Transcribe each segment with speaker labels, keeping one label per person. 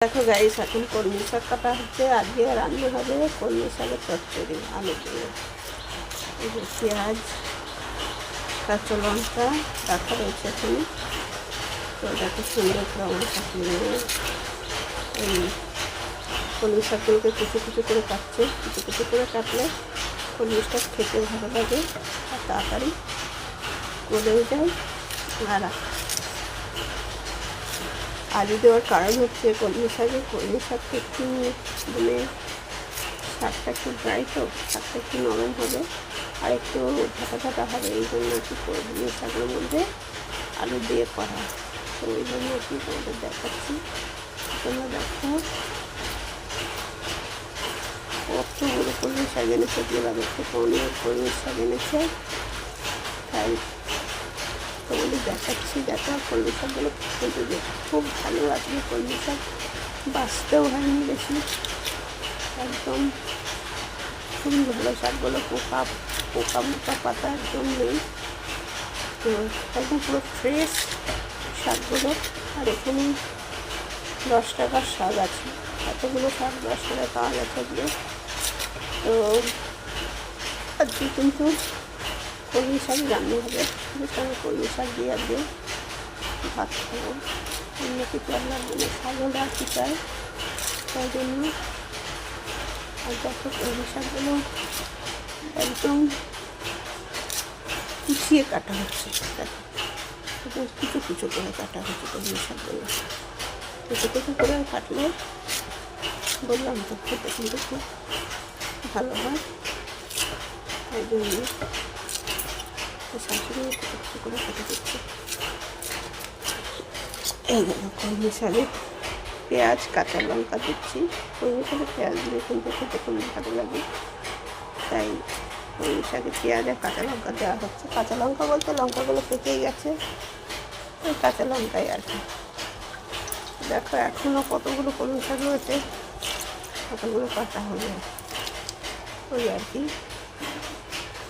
Speaker 1: দেখো গাইস, এখন কলমি শাক কাটা হচ্ছে। আজকে রান্না হবে কলমি শাকের চচ্চড়ি আলু দিয়ে। এই যে পেঁয়াজ, কাঁচা লঙ্কা রাখা রয়েছে এখানে। তো দেখো সুন্দর করে আমার কাটিয়ে এই কলমি শাকগুলোকে কুচু কুচু করে কাটছে। কুচু কুচু করে কাটলে কলমি শাক খেতে ভালো লাগে আর তাড়াতাড়ি গলেও যায়। আর আলু দেওয়ার কারণ হচ্ছে কলমি শাকটা একটু মানে শাকটা একটু ড্রাই, তো শাকটা একটু নরম হবে আর একটু ঝাঁটা হবে। এই জন্য আর কি কলমি শাকের মধ্যে আলু দিয়ে করা। তো ওই জন্য আর কি তোমাদের দেখাচ্ছি। তোমরা দেখো কতগুলো কলমি শাক এনেছে, আগের থেকে অনেক কলমি শাক এনেছে, তাই তোমাদের দেখাচ্ছি। দেখো কলমি শাকগুলো কিন্তু খুব ভালো আছে। কলমি শাক বাঁচতেও হয়নি বেশি, একদম খুবই ভালো। শাকগুলো পোকা মোটা পাতা একদম নেই, তো একদম পুরো ফ্রেশ শাকগুলো। আর এখানে 10 টাকার শাক আছে, এতগুলো শাক 10 টাকায় পাওয়া গেছে দিয়ে। তো আজকে কিন্তু কলমি শাক রান্না হবে। আমি কলমি শাক দিয়ে আজকে ভাত খাবো, অন্য কিছু আর লাগবে না। শাকগুলো আর কি চাই, তাই জন্য। আর দেখো কলমি শাকগুলো একদম কুচিয়ে কাটা হচ্ছে। দেখো একদম কুচু কুচু করে কাটা হচ্ছে কলমি শাকগুলো। কুচু কুচু করে কাটলে বললাম তো খেতে কিন্তু খুব ভালো হয়, তাই জন্য শাশুড়ি একটু করে কেটে দিচ্ছে। এই জন্য কলমি শাকে পেঁয়াজ কাঁচা লঙ্কা দিচ্ছি। কলমি শাকে পেঁয়াজ দিলে কিন্তু খেতে খুবই ভালো লাগে, তাই কলমি শাকে পেঁয়াজ আর কাঁচা লঙ্কা দেওয়া হচ্ছে। কাঁচা লঙ্কা বলতে লঙ্কাগুলো পেকেই গেছে, ওই কাঁচা লঙ্কাই আর কি। দেখো এখনও কতগুলো কলমি শাক রয়েছে, কতগুলো কাটা হবে ওই আর কি।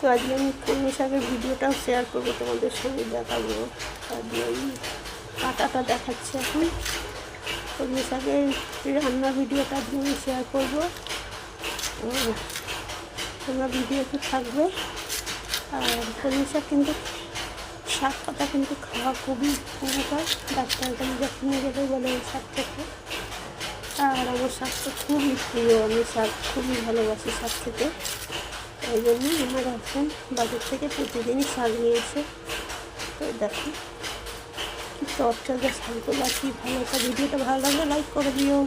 Speaker 1: তো আজকে আমি কলমি শাকের ভিডিওটাও শেয়ার করবো তোমাদের সঙ্গে, দেখাবো। আজকে ওই কাটাটা দেখাচ্ছি। এখন কলমি শাকের রান্নার ভিডিওটা আজকে আমি শেয়ার করবো, তোমরা ভিডিওতে থাকবে। আর কলমি শাক কিন্তু শাক পাতা কিন্তু খাওয়া খুবই উপকার। ডাক্তারকে যখন গেলে বলে এই শাক খেতে। আর আমার শাকটা খুবই প্রিয়, আমি শাক খুবই ভালোবাসি শাক খেতে। এই জন্য আমার হাজব্যান্ড বাজার থেকে প্রতিদিনই শাক নিয়ে এসে। তো দেখো কি চর্চা শাকগুলো আর কি ভালো। ভিডিওটা ভালো লাগলে লাইক করে দিও।